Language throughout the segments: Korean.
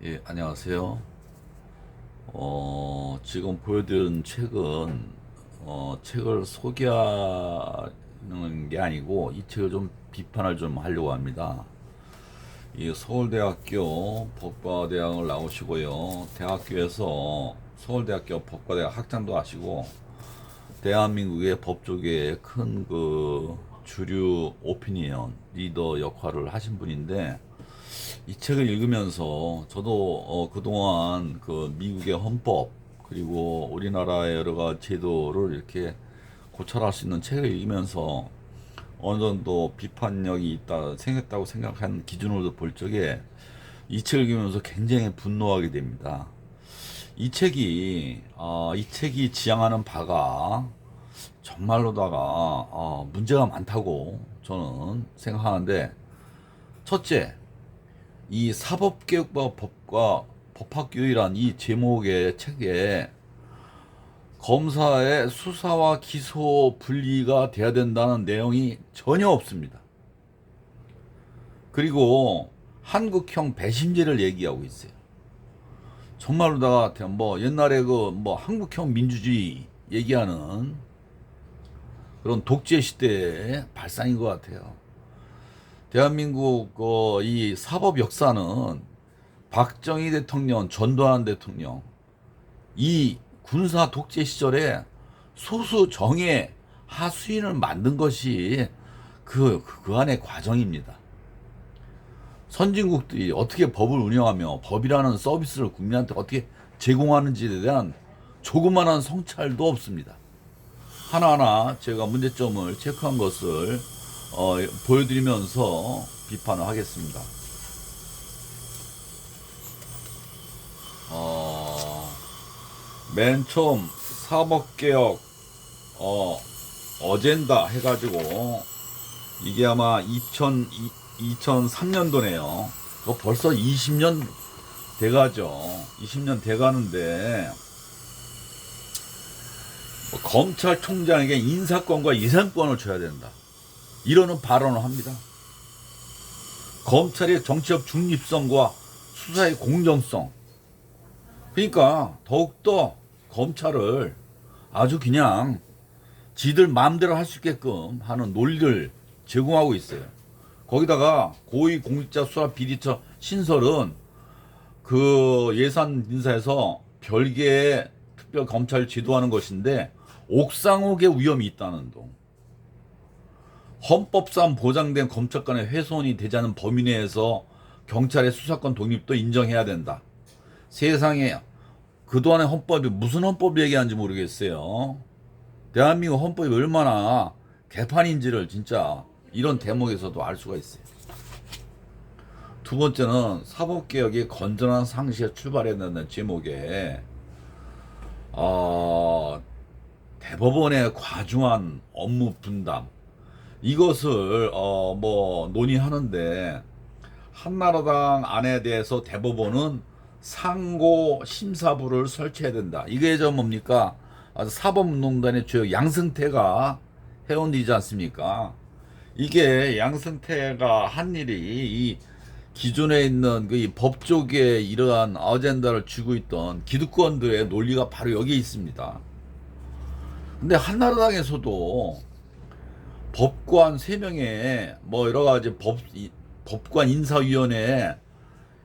예, 안녕하세요. 지금 보여드린 책은, 책을 소개하는 게 아니고, 이 책을 좀 비판을 좀 하려고 합니다. 이 서울대학교 법과대학을 나오시고요. 대학교에서 서울대학교 법과대학 학장도 하시고, 대한민국의 법조계의 큰 주류 오피니언 리더 역할을 하신 분인데, 이 책을 읽으면서 저도 그동안 미국의 헌법 그리고 우리나라의 여러 가지 제도를 이렇게 고찰할 수 있는 책을 읽으면서 어느 정도 비판력이 생겼다고 생각한 기준으로 볼 적에 이 책을 읽으면서 굉장히 분노하게 됩니다. 이 책이 지향하는 바가 정말로다가 문제가 많다고 저는 생각하는데, 첫째, 이 사법개혁과 법과 법학교육이란 이 제목의 책에 검사의 수사와 기소 분리가 돼야 된다는 내용이 전혀 없습니다. 그리고 한국형 배심제를 얘기하고 있어요. 정말로다가 옛날에 한국형 민주주의 얘기하는 그런 독재 시대의 발상인 것 같아요. 대한민국 이 사법 역사는 박정희 대통령, 전두환 대통령, 이 군사 독재 시절에 소수 정예 하수인을 만든 것이 그 안의 과정입니다. 선진국들이 어떻게 법을 운영하며 법이라는 서비스를 국민한테 어떻게 제공하는지에 대한 조그마한 성찰도 없습니다. 하나하나 제가 문제점을 체크한 것을 보여드리면서 비판을 하겠습니다. 맨 처음 사법개혁 어젠다 해가지고 이게 아마 2003년도네요. 벌써 20년 돼가죠. 20년 돼가는데 검찰총장에게 인사권과 예산권을 줘야 된다, 이러는 발언을 합니다. 검찰의 정치적 중립성과 수사의 공정성, 그러니까 더욱더 검찰을 아주 그냥 지들 마음대로 할 수 있게끔 하는 논리를 제공하고 있어요. 거기다가 고위공직자 수사 비리처 신설은 그 예산 인사에서 별개의 특별 검찰을 지도하는 것인데 옥상옥의 위험이 있다는 동. 헌법상 보장된 검찰권의 훼손이 되지 않은 범위 내에서 경찰의 수사권 독립도 인정해야 된다. 세상에 그동안의 헌법이 무슨 헌법을 얘기하는지 모르겠어요. 대한민국 헌법이 얼마나 개판인지를 진짜 이런 대목에서도 알 수가 있어요. 두 번째는 사법개혁이 건전한 상식에 출발해야 된다는 제목에 대법원의 과중한 업무 분담, 이것을 논의하는데, 한나라당 안에 대해서 대법원은 상고 심사부를 설치해야 된다. 이게 뭡니까? 사법농단의 주역 양승태가 해온 일이지 않습니까? 이게 양승태가 한 일이 이 기존에 있는 이 법조계에 이러한 어젠다를 쥐고 있던 기득권들의 논리가 바로 여기에 있습니다. 근데 한나라당에서도 법관 3명의 여러 가지 법관 인사위원회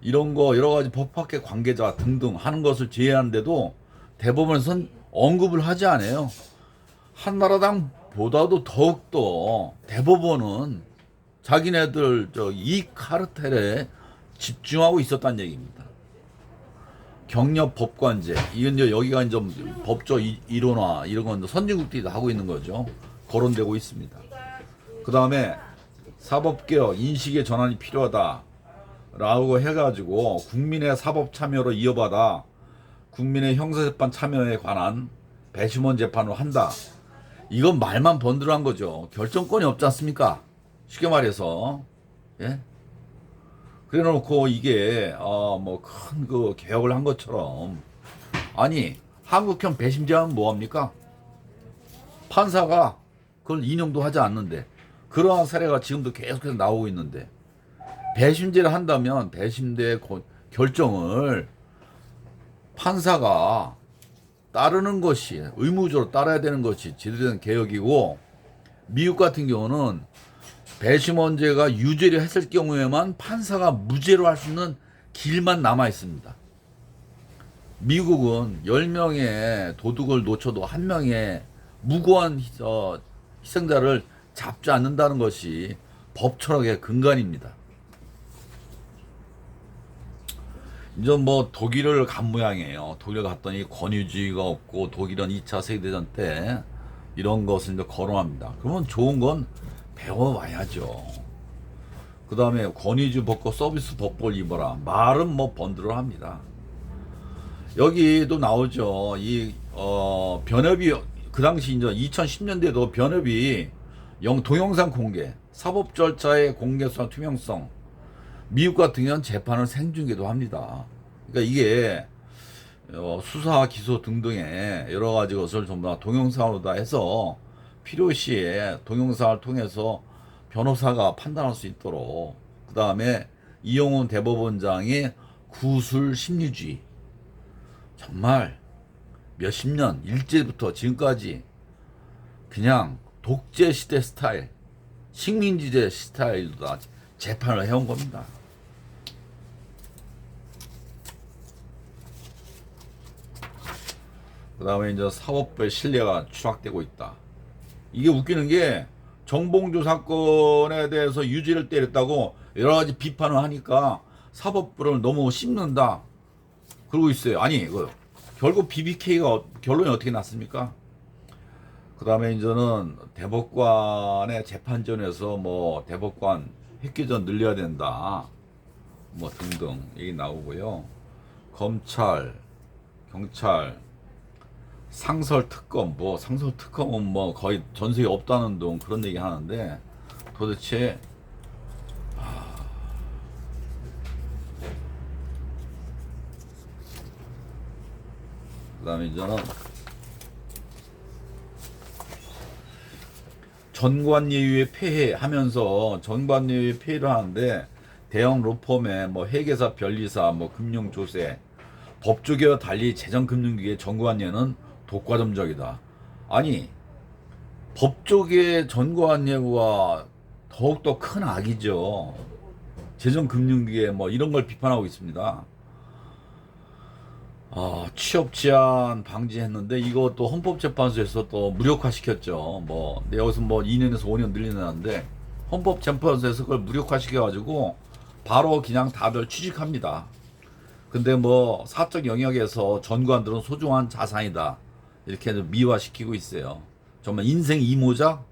이런 거 여러 가지 법학계 관계자 등등 하는 것을 제외하는데도 대법원에서는 언급을 하지 않아요. 한나라당보다도 더욱더 대법원은 자기네들 이익 카르텔에 집중하고 있었다는 얘기입니다. 경력 법관제, 이건 이제 여기가 이제 법조 이론화 이런 건 선진국들이 하고 있는 거죠. 거론되고 있습니다. 그 다음에 사법개혁 인식의 전환이 필요하다라고 해가지고 국민의 사법 참여로 이어받아 국민의 형사재판 참여에 관한 배심원 재판을 한다. 이건 말만 번들어한 거죠. 결정권이 없지 않습니까? 쉽게 말해서. 예? 그래 놓고 이게 큰 개혁을 한 것처럼, 아니 한국형 배심제하면 뭐합니까? 판사가 그걸 인용도 하지 않는데, 그러한 사례가 지금도 계속해서 나오고 있는데, 배심제를 한다면 배심대 결정을 판사가 따르는 것이, 의무적으로 따라야 되는 것이 제대로 된 개혁이고, 미국 같은 경우는 배심원죄가 유죄를 했을 경우에만 판사가 무죄로 할 수 있는 길만 남아 있습니다. 미국은 10명의 도둑을 놓쳐도 1명의 무고한 희생자를 잡지 않는다는 것이 법 철학의 근간입니다. 이제 뭐 독일을 간 모양이에요. 독일 갔더니 권위주의가 없고 독일은 2차 세계대전 때 이런 것을 이제 거론합니다. 그러면 좋은 건 배워와야죠. 그 다음에 권위주의 벗고 서비스 법벌 입어라. 말은 뭐 번들을 합니다. 여기도 나오죠. 변협이, 그 당시 이제 2010년대도 변협이 동영상 공개, 사법 절차의 공개성, 투명성, 미국 같은 경우는 재판을 생중계도 합니다. 그러니까 이게 수사, 기소 등등의 여러 가지 것을 전부 다 동영상으로 다 해서 필요시에 동영상을 통해서 변호사가 판단할 수 있도록, 그 다음에 이용훈 대법원장의 구술 심리주의, 정말 몇십 년 일제부터 지금까지 그냥 독재 시대 스타일, 식민지제 스타일로 다 재판을 해온 겁니다. 그 다음에 이제 사법부의 신뢰가 추락되고 있다. 이게 웃기는 게 정봉주 사건에 대해서 유죄를 때렸다고 여러 가지 비판을 하니까 사법부를 너무 씹는다 그러고 있어요. 아니, 결국 BBK가 결론이 어떻게 났습니까? 그 다음에 이제는 대법관의 재판전에서 뭐 대법관 획기전 늘려야 된다 뭐 등등 얘기 나오고요. 검찰, 경찰, 상설특검, 뭐 상설특검은 뭐 거의 전 세계에 없다는 둥 그런 얘기 하는데, 도대체 그 다음에 이제는 전관예우의 폐해하면서 전관예우의 폐해를 하는데, 대형 로펌의 뭐 회계사, 변리사, 뭐 금융조세, 법조계와 달리 재정금융기의 전관예우는 독과점적이다. 아니, 법조계 전관예우와 더욱더 큰 악이죠. 재정금융기에 뭐 이런 걸 비판하고 있습니다. 취업 제한 방지했는데 이것도 헌법재판소에서 또 무력화시켰죠. 뭐 여기서 뭐 2년에서 5년 늘리는데 헌법재판소에서 그걸 무력화시켜가지고 바로 그냥 다들 취직합니다. 근데 뭐 사적 영역에서 전관들은 소중한 자산이다 이렇게 미화시키고 있어요. 정말 인생 이모자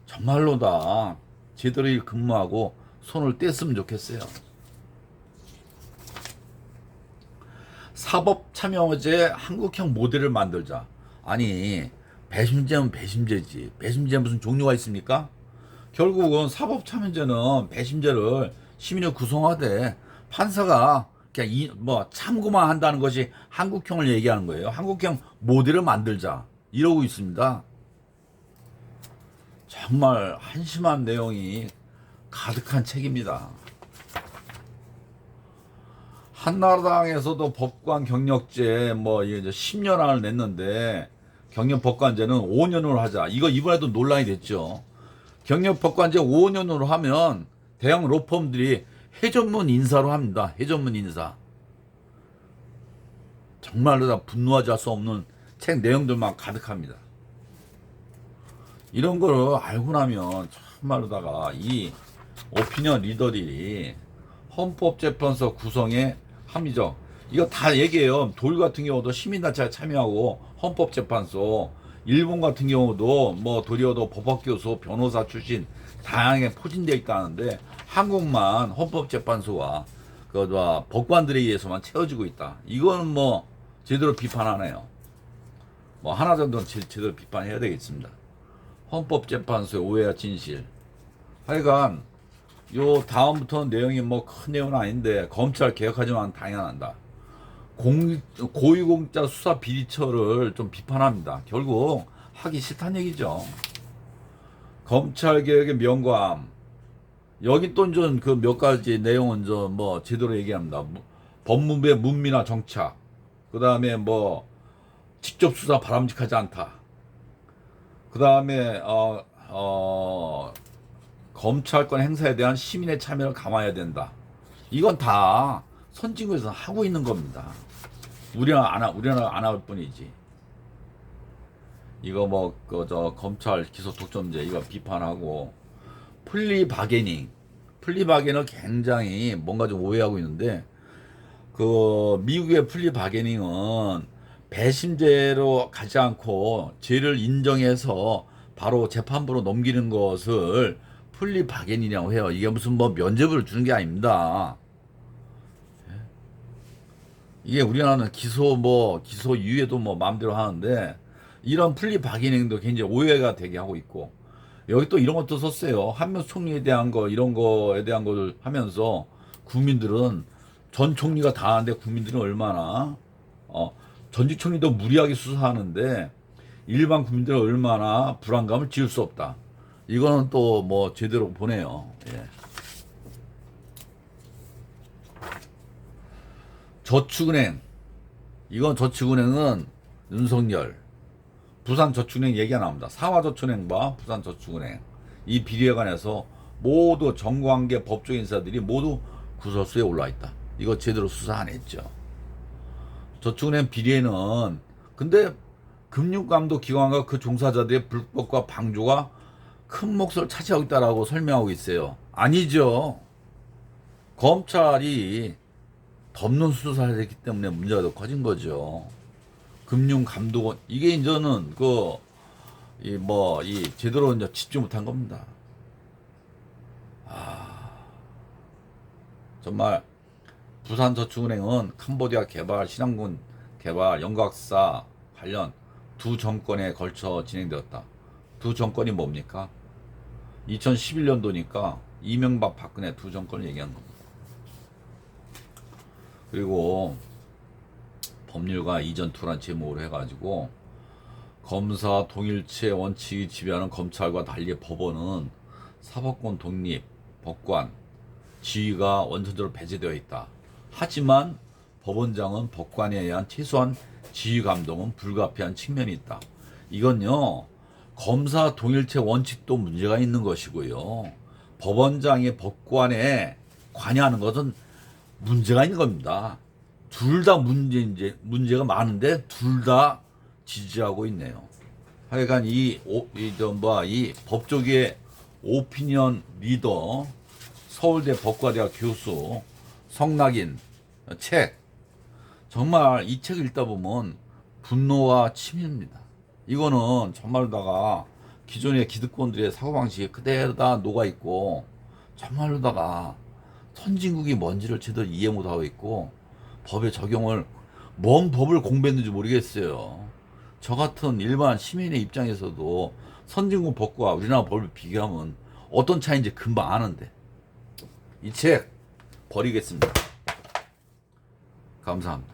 정말로 다 제대로 근무하고 손을 뗐으면 좋겠어요. 사법참여제 한국형 모델을 만들자. 아니, 배심제는 배심제지. 배심제 무슨 종류가 있습니까? 결국은 사법참여제는 배심제를 시민을 구성하되 판사가 그냥 뭐 참고만 한다는 것이 한국형을 얘기하는 거예요. 한국형 모델을 만들자 이러고 있습니다. 정말 한심한 내용이 가득한 책입니다. 한나라당에서도 법관 경력제 뭐 이제 10년을 냈는데 경력 법관제는 5년으로 하자. 이거 이번에도 논란이 됐죠. 경력 법관제 5년으로 하면 대형 로펌들이 해전문 인사로 합니다. 해전문 인사. 정말로 다 분노하지 할 수 없는 책 내용들만 가득합니다. 이런 거를 알고 나면 정말로다가 이 오피니언 리더들이 헌법재판소 구성에 합리적, 이거 다 얘기해요. 독일 같은 경우도 시민단체가 참여하고 헌법재판소, 일본 같은 경우도 뭐 도리어도 법학교수, 변호사 출신 다양하게 포진되어 있다는데 한국만 헌법재판소와 그 법관들에 의해서만 채워지고 있다. 이거는 뭐 제대로 비판하네요. 뭐 하나 정도는 제대로 비판해야 되겠습니다. 헌법재판소의 오해와 진실. 하여간 요 다음부터 내용이 뭐 큰 내용은 아닌데 검찰 개혁하지만 당연한다. 고위공직자 수사 비리처를 좀 비판합니다. 결국 하기 싫다는 얘기죠. 검찰 개혁의 명과암. 여기 또 좀 그 몇 가지 내용은 좀 뭐 제대로 얘기합니다. 법무부의 문미나 정착, 그 다음에 뭐 직접 수사 바람직하지 않다. 그 다음에 검찰권 행사에 대한 시민의 참여를 강화해야 된다. 이건 다 선진국에서 하고 있는 겁니다. 우리나라 안 할 뿐이지. 이거 뭐 그 저 검찰 기소 독점제 이거 비판하고 플리바게닝을 굉장히 뭔가 좀 오해하고 있는데, 그 미국의 플리바게닝은 배심제로 가지 않고 죄를 인정해서 바로 재판부로 넘기는 것을 플리바게닝이라고 해요. 이게 무슨 뭐 면죄부를 주는 게 아닙니다. 이게 우리나라는 기소 이후에도 뭐 마음대로 하는데, 이런 플리바게닝도 굉장히 오해가 되게 하고 있고, 여기 또 이런 것도 썼어요. 한명수 총리에 대한 거, 이런 거에 대한 거를 하면서 국민들은 전 총리가 다 하는데 국민들은 얼마나 전직 총리도 무리하게 수사하는데 일반 국민들은 얼마나 불안감을 지울 수 없다. 이거는 또 뭐 제대로 보네요. 예. 저축은행, 이건 저축은행은 윤석열, 부산저축은행 얘기가 나옵니다. 사화저축은행과 부산저축은행 이 비리에 관해서 모두 정관계 법조 인사들이 모두 구설수에 올라와 있다. 이거 제대로 수사 안 했죠. 저축은행 비리에는 근데 금융감독기관과 그 종사자들의 불법과 방조가 큰 몫을 차지하고 있다라고 설명하고 있어요. 아니죠. 검찰이 덮는 수사를 했기 때문에 문제가 더 커진 거죠. 금융감독원 이게 이제는 이 제대로 이제 집중 못한 겁니다. 정말 부산저축은행은 캄보디아 개발, 신안군 개발, 영각사 관련 두 정권에 걸쳐 진행되었다. 두 정권이 뭡니까? 2011년도니까 이명박 박근혜 두 정권을 얘기한 겁니다. 그리고 법률가 이전 투란 제목으로 해가지고 검사 동일체 원칙이 지배하는 검찰과 달리 법원은 사법권 독립, 법관, 지위가 원천적으로 배제되어 있다. 하지만 법원장은 법관에 의한 최소한 지휘 감독은 불가피한 측면이 있다. 이건요, 검사 동일체 원칙도 문제가 있는 것이고요. 법원장이 법관에 관여하는 것은 문제가 있는 겁니다. 둘 다 문제가 많은데 둘 다 지지하고 있네요. 하여간 이 법조계의 오피니언 리더, 서울대 법과대학 교수 성낙인 책, 정말 이 책을 읽다 보면 분노와 치밀입니다. 이거는 정말로다가 기존의 기득권들의 사고방식이 그대로 다 녹아있고, 정말로다가 선진국이 뭔지를 제대로 이해 못하고 있고, 법의 적용을 뭔 법을 공부했는지 모르겠어요. 저 같은 일반 시민의 입장에서도 선진국 법과 우리나라 법을 비교하면 어떤 차이인지 금방 아는데, 이 책 버리겠습니다. 감사합니다.